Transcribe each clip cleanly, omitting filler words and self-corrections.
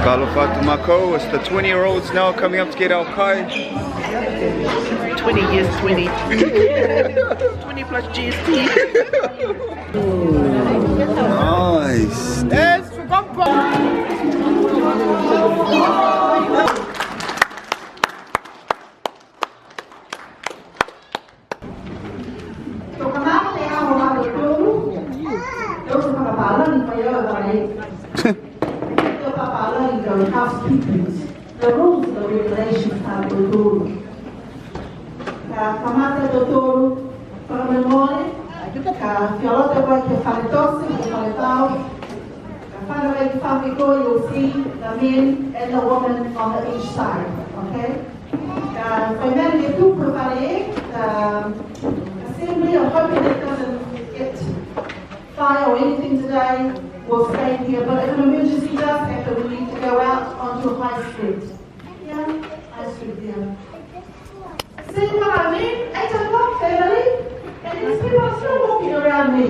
Kalafatu Mako, it's the 20-year-olds now coming up to get our kai. 20 years, 20. 20 plus GST. Nice. Yes, for housekeeping. The rules and the regulations are the rules. Kamata doutor para memória, fiolota vai que fale tosse, que fale tal, fala vai que fale go, you'll see the men and the woman on each side, okay? Primarily to provide assembly, I'm hoping it doesn't get fire or anything today. We'll stay here, but if an emergency does happen, we need to go out onto High Street. Yeah, High Street, yeah. See what I mean? 8 o'clock, family, and these people are still walking around me.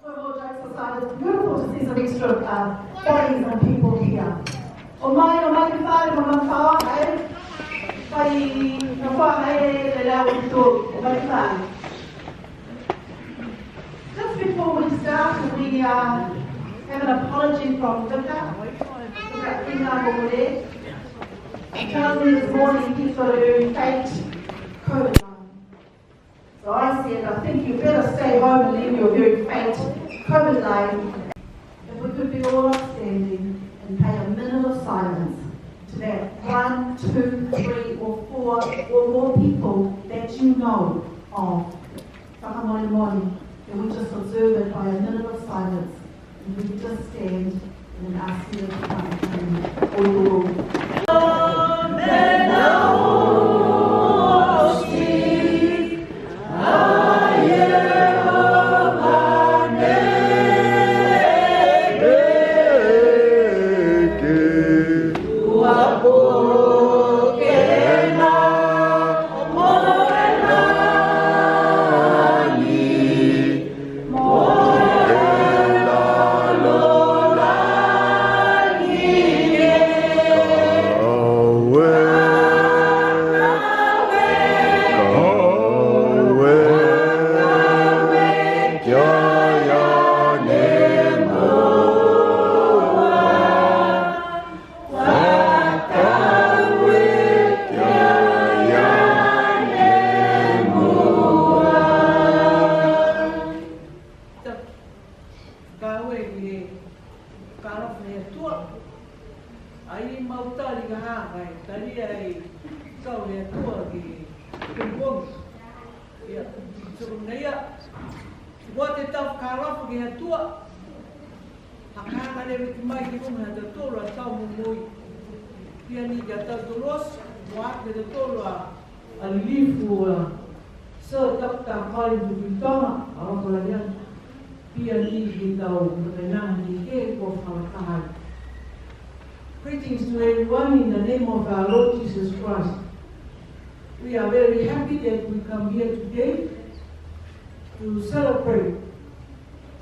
For all jokes aside, it's beautiful to see some extra bodies and people here. Just before we start, we have an apology from Vika. He tells me this morning he's got to fake COVID. So I said, I think you better stay home and leave your very fake COVID line. If we could be all upstanding and pay a minute of silence to that 1, 2, 3, or 4 or more people that you know of. Morning, and we just observe it by a minute of silence. And we just stand and then ask you to come Greetings to everyone in the name of our Lord Jesus Christ. We are very happy that we come here today to celebrate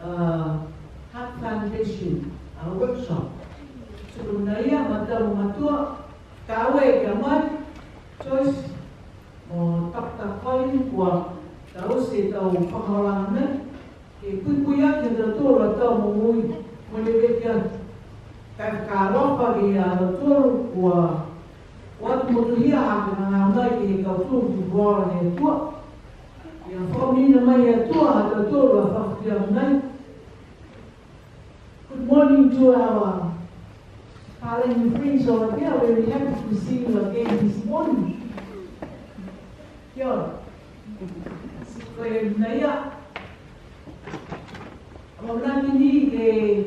Heart Foundation, our workshop. Sebenarnya mata matua kawe gaman choice Dr. Colin của tàu xe tàu pengalaman ke Puipui yang betul atau mengui motivation kan kalau bagi betul của waktu mulia dengan anda ke kau tu jual ni tu yang form ni namanya tu ada tu fakir ni. Good morning to our Colin friends over here. We're very happy to see you again this morning. Here. Kaya naya, hôm nay đi về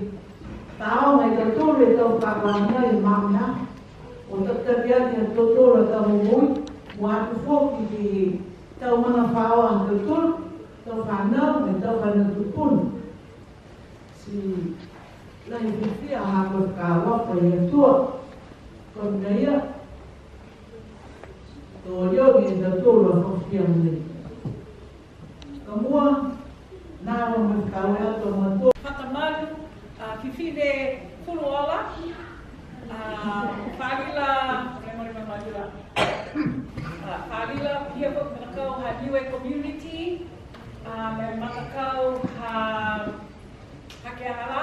tao ngày đầu tiên về tàu bạc làm này mặn nhá, còn tất cả việc thì tôi là tàu mũi, ngoài cái phốt thì tàu mà nó phao ăn được tốt, tàu phản nợ, người tàu phản được tốt, thì lại bị phía hàng một cả lo phải hiện tốt, còn đấy á, tôi nhớ ngày đầu tiên là không tiền này. Mua Nā mo kawe ato matua. Patamalu, Fifine Furuola, Falila, Falila, Pieko Manakau, Niue community, Manakau, Hakeala,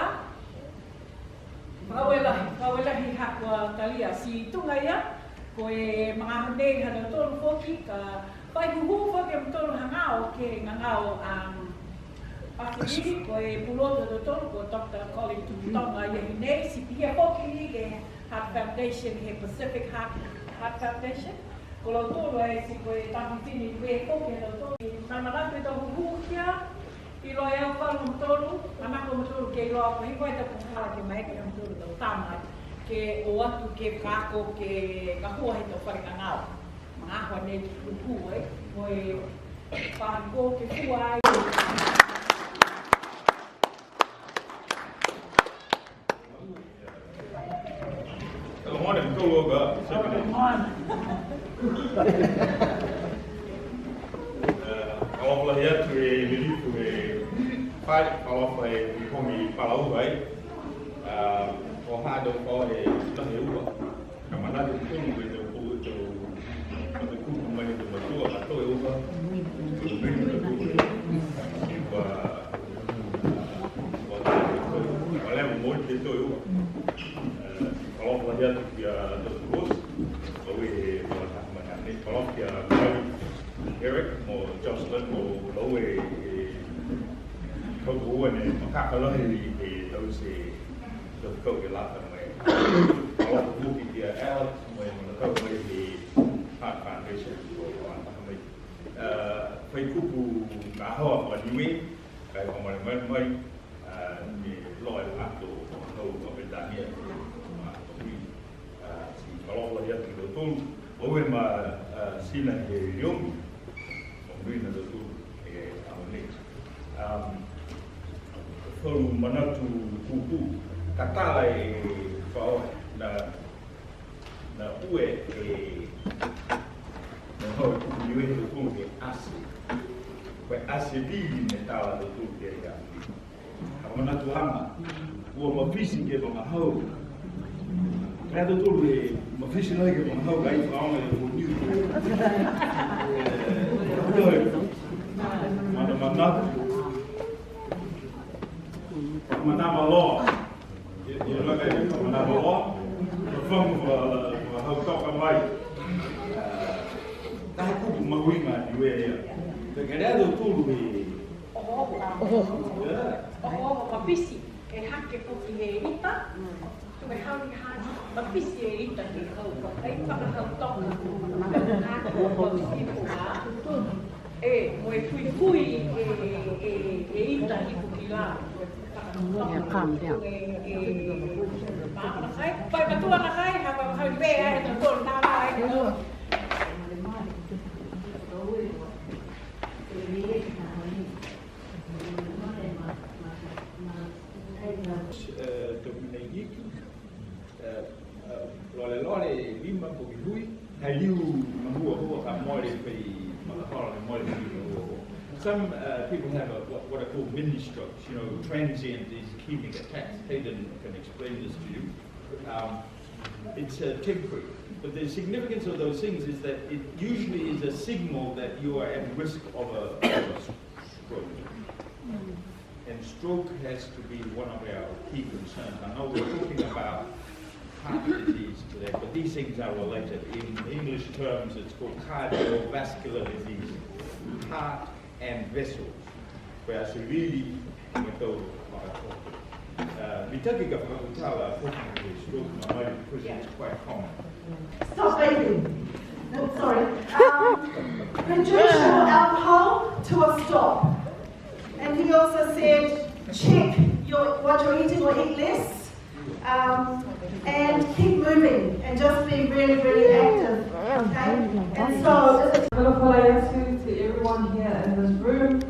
Pawela hi hakwa talia si tungaya, koe mga hanay hanatol foki ka, pai huhu foki am tol hangao ke ngangao Pasiri koe pulo do tol ko Dr. Colin Tonga yehine si pia foki ni ke Heart Foundation he Pacific Heart Foundation. Kalau tol si koe tamitini koe foki do tol mamara pe to huhu kia ilo ya ko tolu anak ko tolu ke ilo ko hiko eta pungala ke mai ke tolu do tama ke o atu ke kako ke kahua he to wharekangao. Mga ahwa ne huhu koe whahanko ke fuai. Morning, go over. Kalau lihat tu fight kalau kami palau baik, kalau ada kalau kita hiu, kamana tu pun kita pun tu kami tu betul atau hiu apa, kalau mau itu hiu. Kalau lihat dia terus, kalau dia Eric mau Jocelyn mau Lowe kau buat ni maka kalau di tahu si kau gelap namanya. Kalau buku dia Alex mau kau di Heart Foundation orang apa phải kupu kahwa wa Niue kai kemarin mai di loy atau kau kebetulan kalau lihat betul, boleh mah sila helium, mungkin ada tu awalnya. Kalau mana tu kuku kata lagi kau na ue kau Niue tu ke asli, kau asli di metal tu dia ya. Kalau mana tu ama, gua mau fishing ke bangau. Ada tu le, mafisi lagi ke bangau gay kau ni tu ni. Mana balok, dia lagi mana balok, faham hal kau kamai. Tapi aku mengui mah Niue dia. Terkadang ada tu le. Mafisi, hak ke kopi kita. May hawli haji, mapisi ita ni kau ay pakakautok na ako pagsipuha. Mo puipui ita ni pukila. Pai matua na kai habang halbe ay tol na ay lole lima Puipui hay liu mahua kam mole pe malahol mole. Some people have what are called mini strokes. You know, transient is ischemic attacks. Hayden can explain this to you. It's temporary, but the significance of those things is that it usually is a signal that you are at risk of a stroke. And stroke has to be one of our key concerns. I know we're talking about heart disease today, but these things are related. In English terms, it's called cardiovascular disease, heart and vessels. Whereas really, because it's quite common. Stop bathing. No, sorry. Reduce your alcohol to a stop. And he also said, check what you're eating or eat less. And keep moving and just be really, really active. Okay? And so, to everyone here in this room.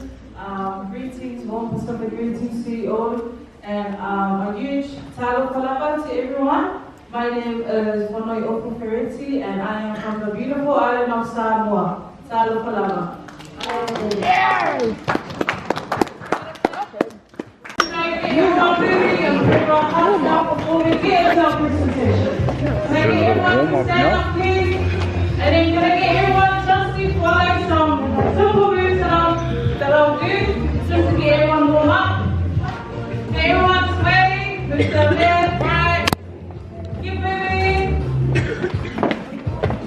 Greetings, warm Pacific greetings to you all. And a huge talo kalapa to everyone. My name is Vonoi Oku Ferretti, and I am from the beautiful island of Samoa. Talo kalapa. prepare yourself for this session. Can I get everyone to stand up, please? And then can I get everyone just to follow some simple moves that I'll do, just to get everyone warm up. Okay, everyone sway, move to the left, right, keep moving.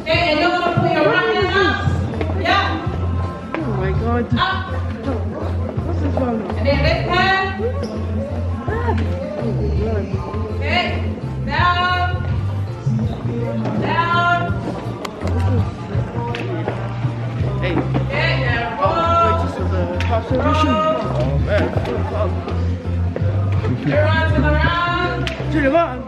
Okay, and you're going to put your right hand up. Yeah. Oh my God. Up. What's this one? And then left hand. Okay, down. Down. Hey. Okay, now roll. This is the observation. Oh man. Everyone to the right. To the bottom.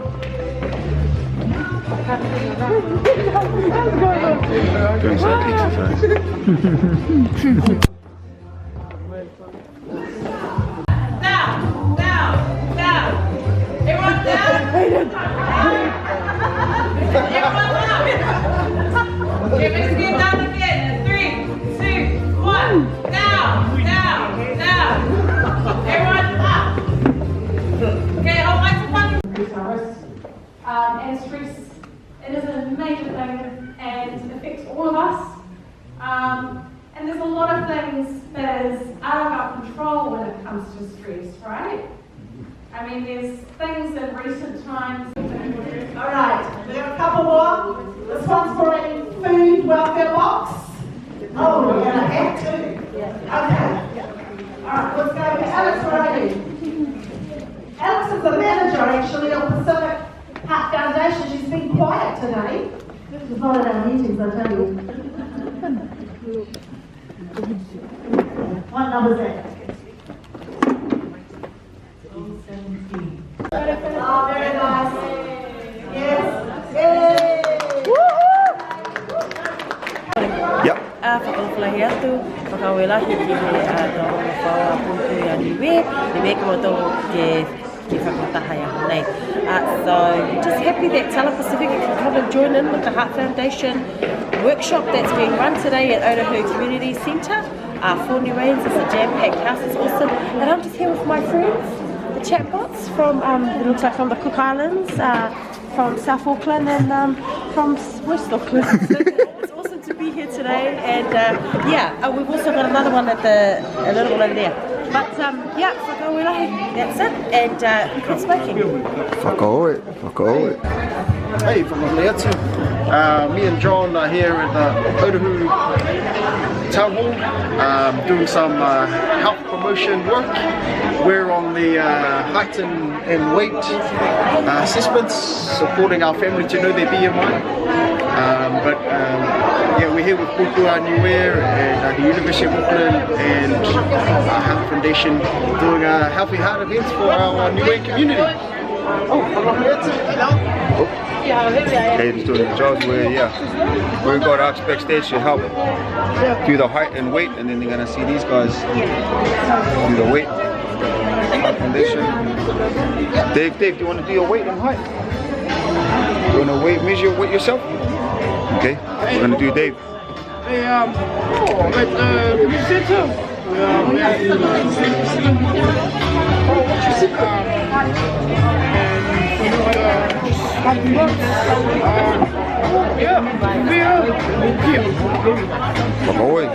Doing some exercise. Down, down, down. Everyone down. Everyone down. Okay, let's get down again. 3, 2, 1. Down, down, down. Everyone up. Okay, I'll like to find and stress. It is a major thing and affects all of us. And there's a lot of things that is out of our control when it comes to stress, right? I mean, there's things in recent times. All right, we have a couple more. This one's for a food welfare box. Oh, we're going to have to. Okay. All right, let's go to Alex Riley. Alex is the manager, actually, of Pacific Heart Foundation. She's been quiet today. She's not at our meetings, I tell you. What number is that? Oh, very nice. Yes. Yay! Yep. Whakawhalahi atu, whakawelahi ki he tō whakaua Puipui a Niue, i me ka moto ke whakatahai aha nei. So just happy that Tala Pacific can come and join in with the Heart Foundation workshop that's being run today at Otahu Community Centre. For Niueans, it's a jam-packed house, it's awesome. And I'm just here with my friends, the chatbots from, it looks like from the Cook Islands, from South Auckland and from West Auckland. So it's awesome to be here today, and we've also got another one at a little one there. But that's it, and quit smoking. Whakaoe. Hey, whakahole atu. Me and John are here at the Otahu Town Hall doing some health promotion work. We're on the height and weight assessments, supporting our family to know their BMI. We're here with Puipui a Niue and the University of Auckland and our Health Foundation doing healthy heart events for our Niue community. Hayden's doing the jobs where, we've got Arts backstage to help do the height and weight, and then they're gonna see these guys do the weight. Foundation. Dave, do you want to do your weight and height? You want to measure your weight yourself? Okay, we're gonna do Dave. Boy.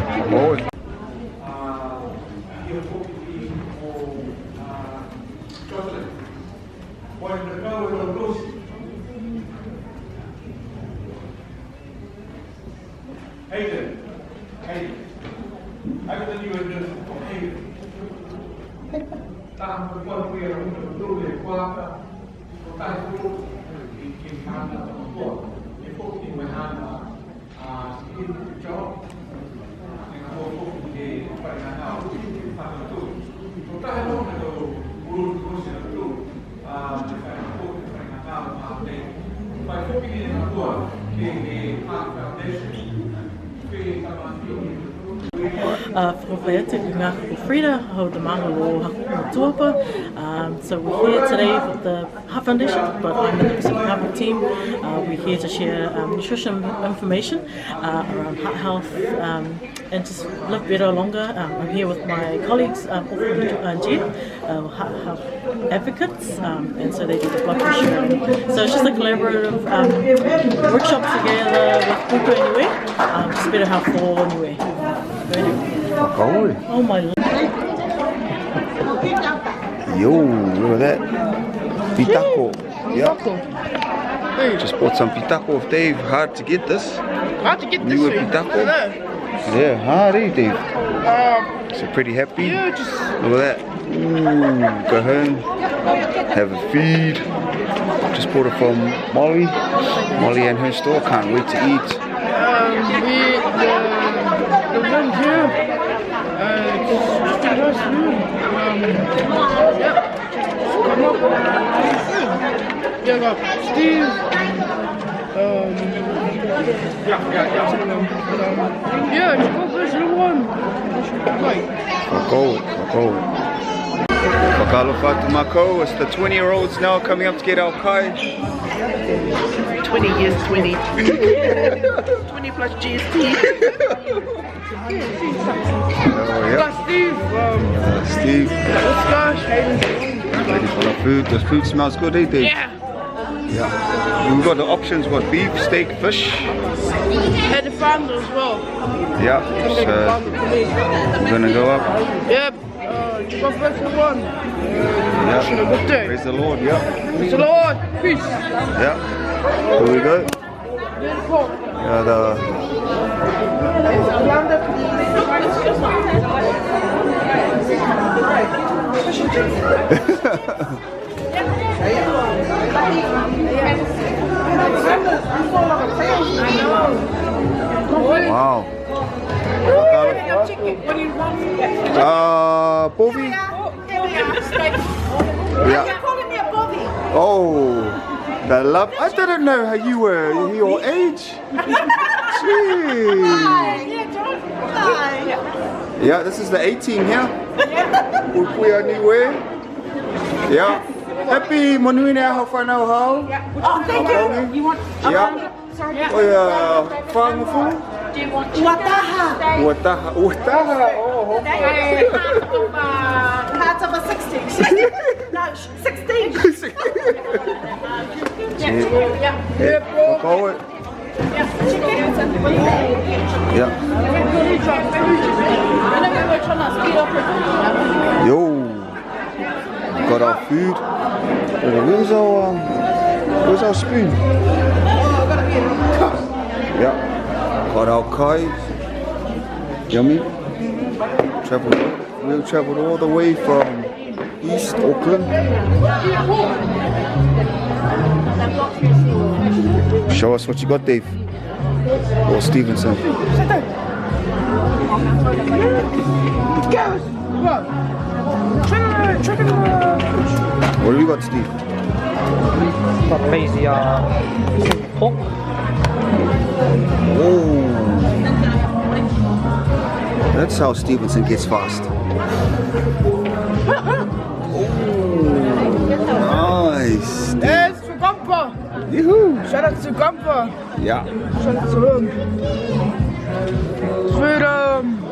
Hayden, aku tadi ada Hayden. Tang perempuan dia betul dia kuat. Kota itu di mana perempuan. Dia fokus di mana skill job. Yang fokus di perjalanan itu pada itu. Kota itu ada urus itu. Dia fokus di perjalanan apa? Pada fokus di mana? Ke Heart Foundation. whakawhai atu ki ngā Frida, hau te manga o Haku Tuapa. So we're here today with the Heart Foundation, but I'm in the Pacific Harbour team. We're here to share nutrition information around heart health and just live better longer. I'm here with my colleagues, Jen, heart health advocates, and so they do the blood pressure. So it's just a collaborative workshop together with Puipui and Niue, just better health for Niue. Oh my Lord. Yo, look at that. Pitako. Yeah. Just bought some pitako of Dave. Hard to get this. Hard to get this. Niue pitako. Yeah, hard, eh, Dave? So pretty happy. Yeah, just look at that. Ooh, go home, have a feed. Just bought it from Molly and her store. Can't wait to eat. The one here, it's pretty nice food. Come up. Yeah, got Steve. Yeah, just go for the one. Go. Whakalofa tu mako. It's the 20-year-olds now coming up to get our kai. 20 years, 20. 20 plus GST. Oh, yeah. Got Steve. Steve. Oscar. Ready for the food. The food smells good, eh, Dave? Yeah. We've got the options. We've got beef, steak, fish. And the founder as well. Yeah. So we're gonna go up. Yep. Go back to the one. Yeah. Good day. Praise the Lord. Yeah. Praise the Lord. Peace. Yeah. Here we go. Yeah, wow. Bobby? Yeah. Oh, the love. I didn't know how you were your age. Gee. Yeah, this is the 18 here. Puipui Niue. Yeah. Happy Monuine how far now how? Oh, thank you. You want? Yeah. Oh yeah. Whangafu? Wataha. Wataha. Oh, Part of a 16. No, 16. Yeah. Call it. Yeah. Yo. Got our food. Where's our spoon? Yeah. Got our kai. Yummy. We'll travel all the way from East Auckland. Show us what you got, Dave. Or Stevenson. What do we got, Steve? Got lazy pork. Oh, that's how Stevenson gets fast. Oh, nice. Yes, for Gumpa. Yoo-hoo. Shout out to Gumpa. Yeah. Shout out to him.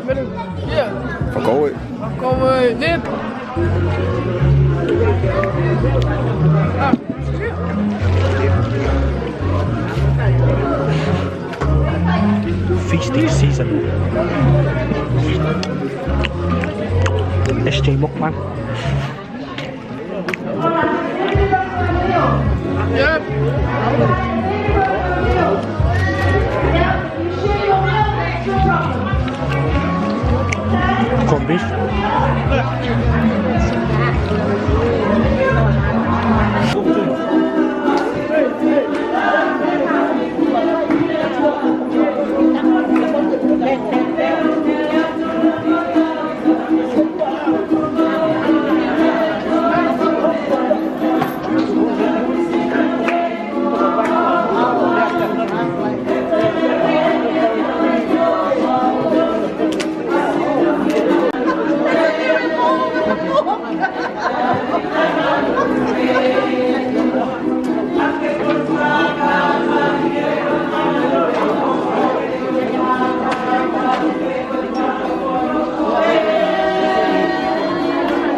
With yeah. Verkoop it. Go lip. Feasting season. SJ Mukbang. Yep. Corned beef.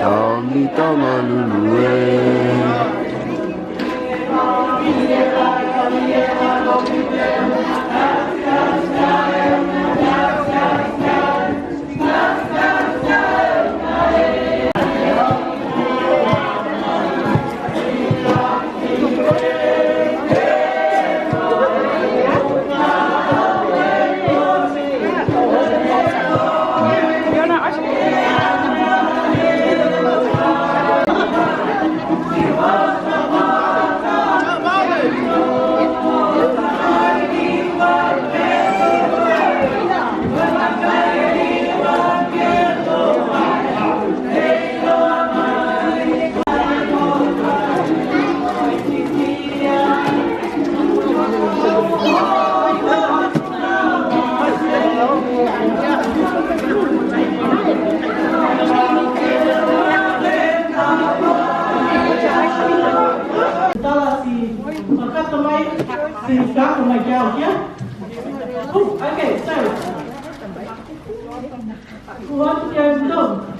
Taongi tonga lulue. Okay, so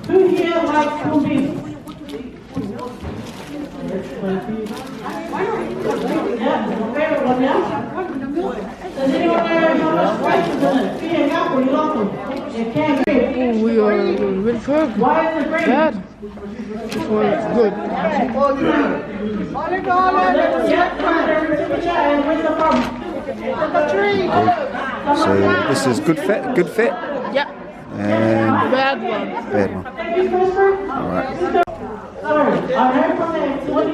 who here likes corned beef? Yeah, my favorite one, yeah? Does anyone know how much spices in it? Being up or you like them? It can be. Oh, we are really good. Why is it green? Bad. This one is good. Yeah, where's the from? So this is good fat, Yeah. and Bad one. bad one. Alright. I heard from the activity.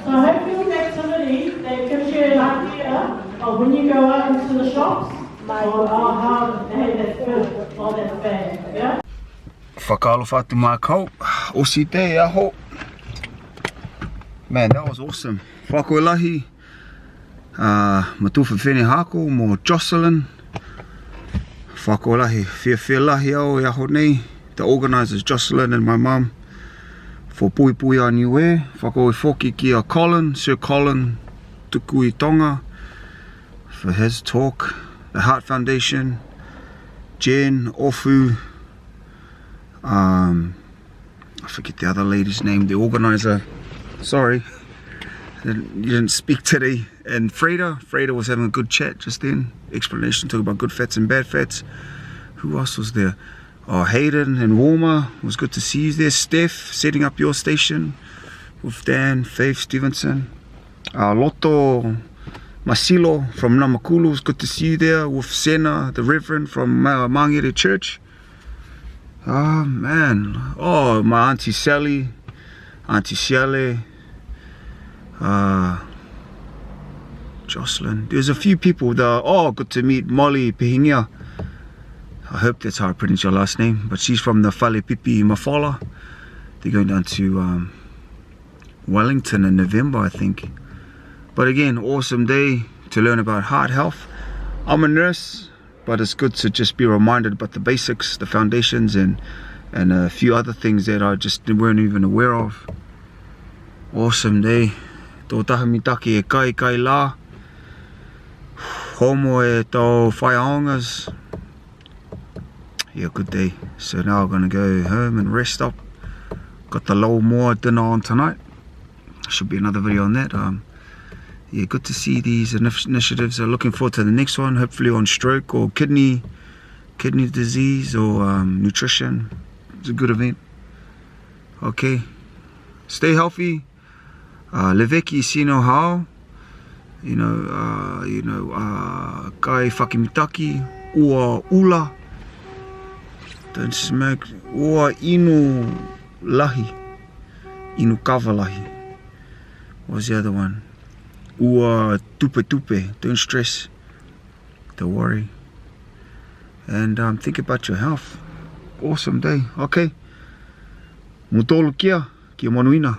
So hopefully with the activity, they can share an idea of when you go out into the shops, or how, hey, that's good, or that's bad, yeah? Whakaalo whatu mā kau. Osi te aho. Man, that was awesome. Whakoelahi. Matuwhi whene hako mo Jocelyn. Whakoelahi. Whia lahi au e aho nei. The organisers Jocelyn and my mum for Puipui a Niue. Whako e whoki ki a Colin, Sir Colin tuku I Tonga for his talk. The Heart Foundation. Jen, Ofu. I forget the other lady's name, the organizer. Sorry, you didn't speak today. And Freda was having a good chat just then. Explanation, talking about good fats and bad fats. Who else was there? Oh, Hayden and Warmer. It was good to see you there. Steph, setting up your station with Dan, Faith Stevenson. Loto Masilo from Namakulu. It was good to see you there with Sena, the Reverend from Mangere Church. Oh man, oh my Auntie Sally, Auntie Shelley, Jocelyn. There's a few people that, oh, good to meet Molly Pehingia. I hope that's how I pronounce your last name, but she's from the Whale Pipi Mafala. They're going down to Wellington in November, I think. But again, awesome day to learn about heart health. I'm a nurse, but it's good to just be reminded about the basics, the foundations, and a few other things that I just weren't even aware of. Awesome day. Tō tahamitaki e kai la. Homo e tō whaiaongas. Yeah, good day. So now I'm gonna go home and rest up. Got the low more dinner on tonight. Should be another video on that. Yeah, good to see these initiatives. I'm looking forward to the next one, hopefully on stroke or kidney disease or nutrition. It's a good event. Okay, stay healthy. Leveki sino hao. Kai whakimitaki. Ua ula. Don't smoke. Ua inu lahi. Inu kawa lahi. What's the other one? Ua tupe. Don't stress. Don't worry. And think about your health. Awesome day. Okay. Mutolu kia. Kia monuina.